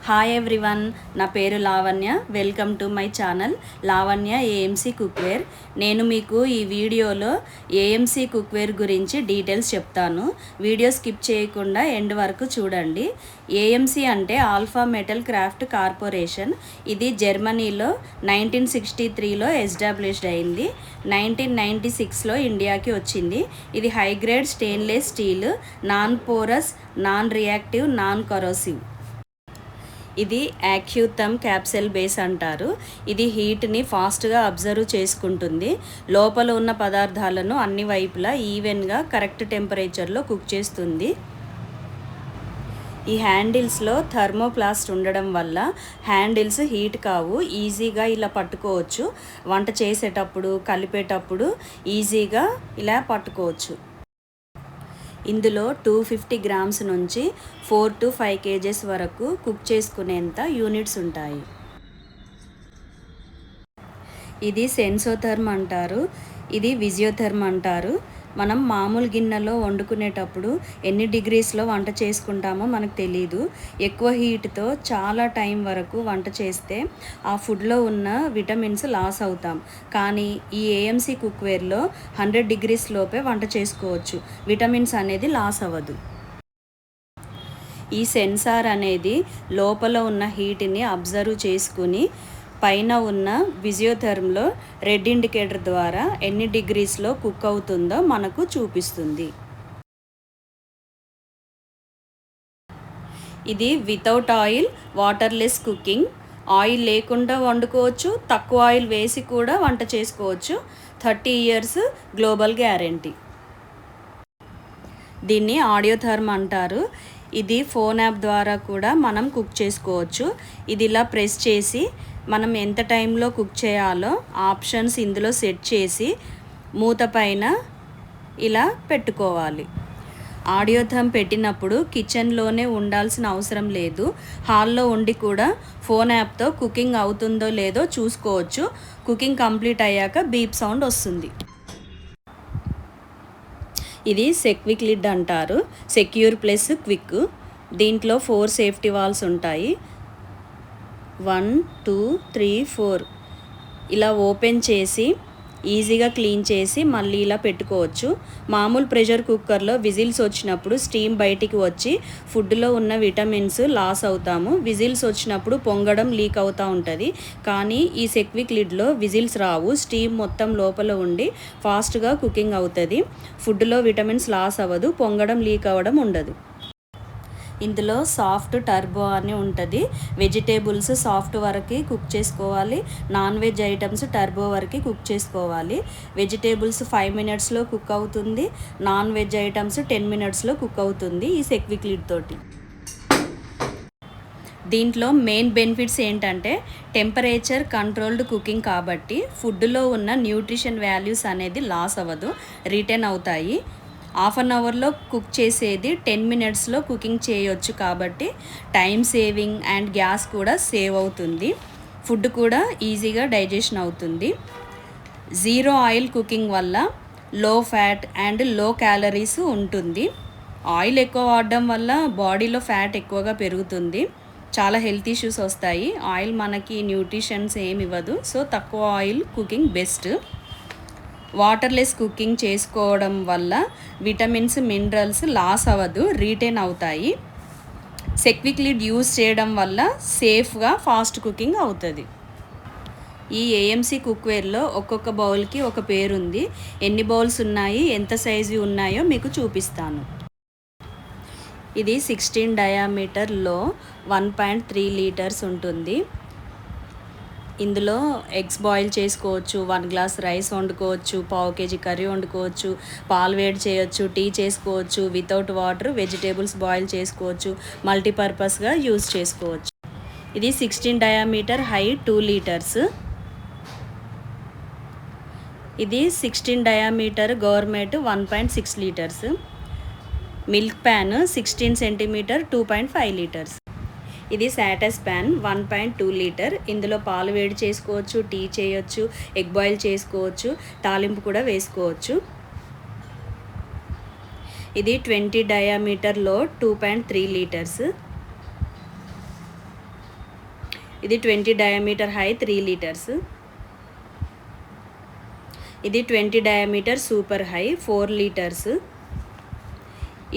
Hi everyone, నా పేరు Lavanya. Welcome to my channel Lavanya AMC cookware. నేను మీకు ఈ వీడియోలో ఏఎంసీ కుక్వేర్ గురించి డీటెయిల్స్ చెప్తాను. వీడియో స్కిప్ చేయకుండా ఎండ్ వరకు చూడండి. ఏఎంసీ అంటే ఆల్ఫా మెటల్ క్రాఫ్ట్ కార్పొరేషన్. ఇది జర్మనీలో 1963లో ఎస్టాబ్లిష్డ్ అయింది. 1996లో ఇండియాకి వచ్చింది. ఇది high grade stainless steel, non porous, non reactive, non corrosive. ఇది యాక్యూథమ్ క్యాప్సెల్ బేస్ అంటారు. ఇది హీట్ని ఫాస్ట్గా అబ్జర్వ్ చేసుకుంటుంది. లోపల ఉన్న పదార్థాలను అన్ని వైపులా ఈవెన్గా కరెక్ట్ టెంపరేచర్లో కుక్ చేస్తుంది. ఈ హ్యాండిల్స్లో థర్మోప్లాస్ట్ ఉండడం వల్ల హ్యాండిల్స్ హీట్ కావు, ఈజీగా ఇలా పట్టుకోవచ్చు. వంట చేసేటప్పుడు, కలిపేటప్పుడు ఈజీగా ఇలా పట్టుకోవచ్చు. ఇందులో 250 గ్రామ్స్ నుంచి 4 to 5 kgs వరకు కుక్ చేసుకునేంత యూనిట్స్ ఉంటాయి. ఇది సెన్సోథర్మ్ అంటారు, ఇది విజియోథర్మ్ అంటారు. మనం మామూలు గిన్నెలో వండుకునేటప్పుడు ఎన్ని డిగ్రీస్లో వంట చేసుకుంటామో మనకు తెలీదు. ఎక్కువ హీట్తో చాలా టైం వరకు వంట చేస్తే ఆ ఫుడ్లో ఉన్న విటమిన్స్ లాస్ అవుతాం. కానీ ఈ ఏఎంసీ కుక్వేర్లో 100 degrees లోపే వంట చేసుకోవచ్చు. విటమిన్స్ అనేది లాస్ అవ్వదు. ఈ సెన్సార్ అనేది లోపల ఉన్న హీట్ని అబ్జర్వ్ చేసుకుని పైన ఉన్న విజియోథర్మ్లో రెడ్ ఇండికేటర్ ద్వారా ఎన్ని డిగ్రీస్లో కుక్ అవుతుందో మనకు చూపిస్తుంది. ఇది without oil, waterless cooking. Oil లేకుండా వండుకోవచ్చు, తక్కువ ఆయిల్ వేసి కూడా వంట చేసుకోవచ్చు. 30 years గ్లోబల్ గ్యారెంటీ. దీన్ని ఆడియోథర్మ్ అంటారు. ఇది ఫోన్ యాప్ ద్వారా కూడా మనం కుక్ చేసుకోవచ్చు. ఇది ఇలా ప్రెస్ చేసి మనం ఎంత టైంలో కుక్ చేయాలో ఆప్షన్స్ ఇందులో సెట్ చేసి మూత పైన ఇలా పెట్టుకోవాలి. ఆడియోథర్మ్ పెట్టినప్పుడు కిచెన్లోనే ఉండాల్సిన అవసరం లేదు. హాల్లో ఉండి కూడా ఫోన్ యాప్తో కుకింగ్ అవుతుందో లేదో చూసుకోవచ్చు. కుకింగ్ కంప్లీట్ అయ్యాక బీప్ సౌండ్ వస్తుంది. ఇది సెక్విక్ లిడ్ అంటారు, సెక్యూర్ ప్లస్ క్విక్. దీంట్లో 4 సేఫ్టీ వాల్స్ ఉంటాయి. 1 2 3 4 ఇలా ఓపెన్ చేసి ఈజీగా క్లీన్ చేసి మళ్ళీ ఇలా పెట్టుకోవచ్చు. మామూలు ప్రెషర్ కుక్కర్లో విజిల్స్ వచ్చినప్పుడు స్టీమ్ బయటికి వచ్చి ఫుడ్లో ఉన్న విటమిన్స్ లాస్ అవుతాము. విజిల్స్ వచ్చినప్పుడు పొంగడం, లీక్ అవుతూ ఉంటుంది. కానీ ఈ సెక్విక్ లిడ్లో విజిల్స్ రావు. స్టీమ్ మొత్తం లోపల ఉండి ఫాస్ట్గా కుకింగ్ అవుతుంది. ఫుడ్లో విటమిన్స్ లాస్ అవ్వదు, పొంగడం, లీక్ అవ్వడం ఉండదు. ఇందులో సాఫ్ట్ టర్బో అని ఉంటుంది. వెజిటేబుల్స్ సాఫ్ట్ వరకు కుక్ చేసుకోవాలి. నాన్ వెజ్ ఐటమ్స్ టర్బో వరకు కుక్ చేసుకోవాలి. వెజిటేబుల్స్ 5 minutesలో కుక్ అవుతుంది. నాన్ వెజ్ ఐటమ్స్ 10 minutesలో కుక్ అవుతుంది ఈ సెక్విక్ లిడ్ తోటి. దీంట్లో మెయిన్ బెనిఫిట్స్ ఏంటంటే టెంపరేచర్ కంట్రోల్డ్ కుకింగ్ కాబట్టి ఫుడ్లో ఉన్న న్యూట్రిషన్ వాల్యూస్ అనేది లాస్ అవ్వదు, రిటైన్ అవుతాయి. 1/2 hourలో కుక్ చేసేది 10 minutesలో కుకింగ్ చేయొచ్చు కాబట్టి టైం సేవింగ్ అండ్ గ్యాస్ కూడా సేవ్ అవుతుంది. ఫుడ్ కూడా ఈజీగా డైజెషన్ అవుతుంది. జీరో ఆయిల్ కుకింగ్ వల్ల లో ఫ్యాట్ అండ్ లో క్యాలరీస్ ఉంటుంది. ఆయిల్ ఎక్కువ వాడడం వల్ల బాడీలో ఫ్యాట్ ఎక్కువగా పెరుగుతుంది. చాలా హెల్త్ ఇష్యూస్ వస్తాయి. ఆయిల్ మనకి న్యూట్రిషన్స్ ఏమి ఇవ్వదు. సో తక్కువ oil cooking best. Waterless cooking చేసుకోవడం వల్ల విటమిన్స్, మినరల్స్ లాస్ అవ్వదు, రీటైన్ అవుతాయి. సెక్విక్ లిడ్ యూస్ చేయడం వల్ల సేఫ్గా ఫాస్ట్ కుకింగ్ అవుతుంది. ఈ ఏఎంసీ కుక్వేర్లో ఒక్కొక్క బౌల్కి ఒక పేరుంది. ఎన్ని బౌల్స్ ఉన్నాయి, ఎంత సైజు ఉన్నాయో మీకు చూపిస్తాను. ఇది 16 diameterలో 1.3 liters ఉంటుంది. ఇందులో ఎగ్స్ బాయిల్ చేసుకోవచ్చు, 1 glass రైస్ వండుకోవచ్చు, 1/2 kg కర్రీ వండుకోవచ్చు, పాలు వేడి చేయొచ్చు, టీ చేసుకోవచ్చు. వితౌట్ వాటర్ వెజిటేబుల్స్ బాయిల్ చేసుకోవచ్చు, మల్టీపర్పస్గా యూజ్ చేసుకోవచ్చు. ఇది 16 diameter హై 2 liters. ఇది 16 diameter government 1.6 liters. Milk pan 16 centimeter 2.5 liters. ఇది సాటస్ ప్యాన్ 1.2 liter. ఇందులో పాలు వేడి చేసుకోవచ్చు, టీ చేయొచ్చు, ఎగ్ బాయిల్ చేసుకోవచ్చు, తాలింపు కూడా వేసుకోవచ్చు. ఇది 20 diameterలో 2.3 liters. ఇది 20 డయామీటర్ హై 3 లీటర్స్. ఇది 20 డయామీటర్ సూపర్ హై 4 లీటర్స్.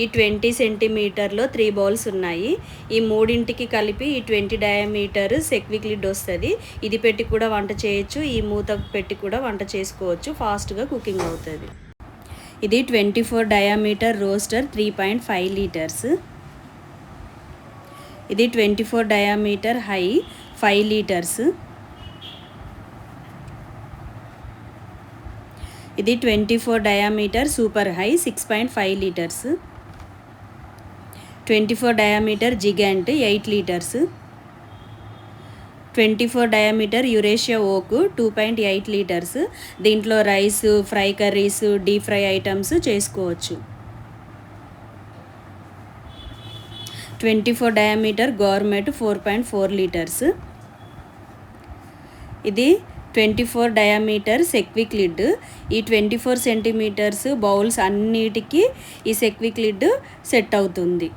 ఈ 20 సెంటీమీటర్లో 3 బౌల్స్ ఉన్నాయి. ఈ మూడింటికి కలిపి ఈ 20 డయామీటర్ సెక్విక్ లిడ్ వస్తుంది. ఇది పెట్టి కూడా వంట చేయొచ్చు, ఈ మూత పెట్టి కూడా వంట చేసుకోవచ్చు, ఫాస్ట్గా కుకింగ్ అవుతుంది. ఇది 24 డయామీటర్ రోస్టర్ 3.5 లీటర్స్. ఇది 24 డయామీటర్ హై 5 లీటర్స్. ఇది 24 diameter super high 6.5 litres. 24 diameter gigant 8 litres. 24 diameter Eurasia oak 2.8 litres. దీంట్లో rice, fry curries, deep fry items చేసుకోవచ్చు. 24 డయామీటర్ గవర్నమెంట్ 4.4 లీటర్స్. ఇది 24 డయామీటర్ సెక్విక్ లిడ్. ఈ 24 సెంటీమీటర్స్ బౌల్స్ అన్నిటికీ ఈ సెక్విక్ లిడ్ సెట్ అవుతుంది.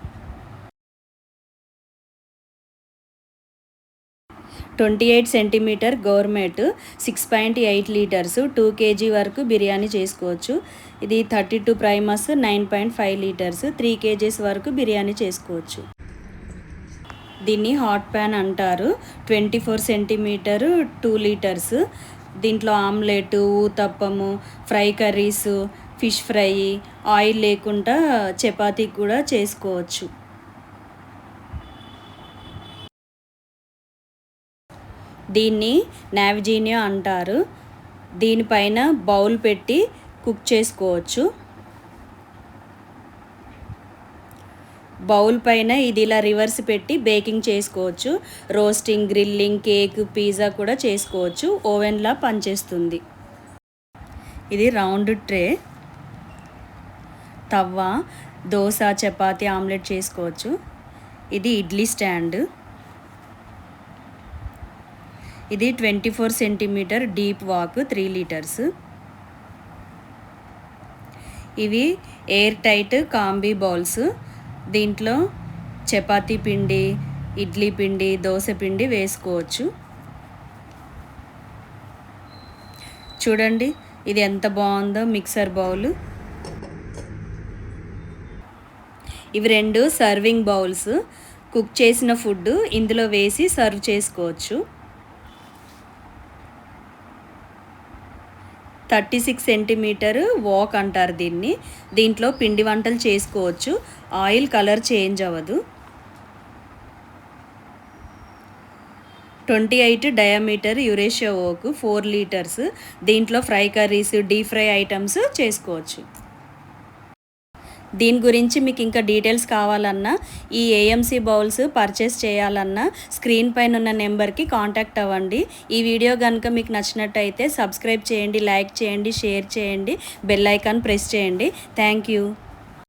28 centimetre government 6.8 litres. 2 kg వరకు బిర్యానీ చేసుకోవచ్చు. ఇది 32 ప్రైమస్ 9.5 లీటర్స్. 3 kgs వరకు బిర్యానీ చేసుకోవచ్చు. దీన్ని హాట్ ప్యాన్ అంటారు. 24 సెంటీమీటర్ 2 లీటర్స్. దీంట్లో ఆమ్లెట్, ఊతప్పము, fry curries, fish fry, oil లేకుండా చపాతీ కూడా చేసుకోవచ్చు. దీన్ని నావిజీనియా అంటారు. దీనిపైన బౌల్ పెట్టి కుక్ చేసుకోవచ్చు. బౌల్ పైన ఇది ఇలా రివర్స్ పెట్టి బేకింగ్ చేసుకోవచ్చు. రోస్టింగ్, గ్రిల్లింగ్, కేక్, పిజ్జా కూడా చేసుకోవచ్చు. ఓవెన్లా పనిచేస్తుంది. ఇది రౌండ్ ట్రే. తవ్వ, దోశ, చపాతీ, ఆమ్లెట్ చేసుకోవచ్చు. ఇది ఇడ్లీ స్టాండ్. ఇది 24 సెంటీమీటర్ డీప్ వాక్ 3 లీటర్స్. ఇవి ఎయిర్ టైట్ కాంబీ బౌల్స్. దీంట్లో చపాతీ పిండి, ఇడ్లీ పిండి, దోశ పిండి వేసుకోవచ్చు. చూడండి ఇది ఎంత బాగుందో మిక్సర్ బౌల్. ఇవి 2 సర్వింగ్ బౌల్స్. కుక్ చేసిన ఫుడ్ ఇందులో వేసి సర్వ్ చేసుకోవచ్చు. 36 సెంటీమీటర్ వాక్ అంటారు దీన్ని. దీంట్లో పిండి వంటలు చేసుకోవచ్చు. ఆయిల్ కలర్ చేంజ్ అవ్వదు. 28 డయామీటర్ యురేషియా ఓక్ 4 లీటర్స్. దీంట్లో fry curries, deep fry items చేసుకోవచ్చు. దీని గురించి మీకు ఇంకా డీటెయిల్స్ కావాలన్నా, ఈ ఏఎంసీ బౌల్స్ పర్చేస్ చేయాలన్నా స్క్రీన్ పైన ఉన్న నెంబర్కి కాంటాక్ట్ అవ్వండి. ఈ వీడియో కనుక మీకు నచ్చినట్టయితే సబ్స్క్రైబ్ చేయండి, లైక్ చేయండి, షేర్ చేయండి, బెల్ ఐకాన్ ప్రెస్ చేయండి. Thank you.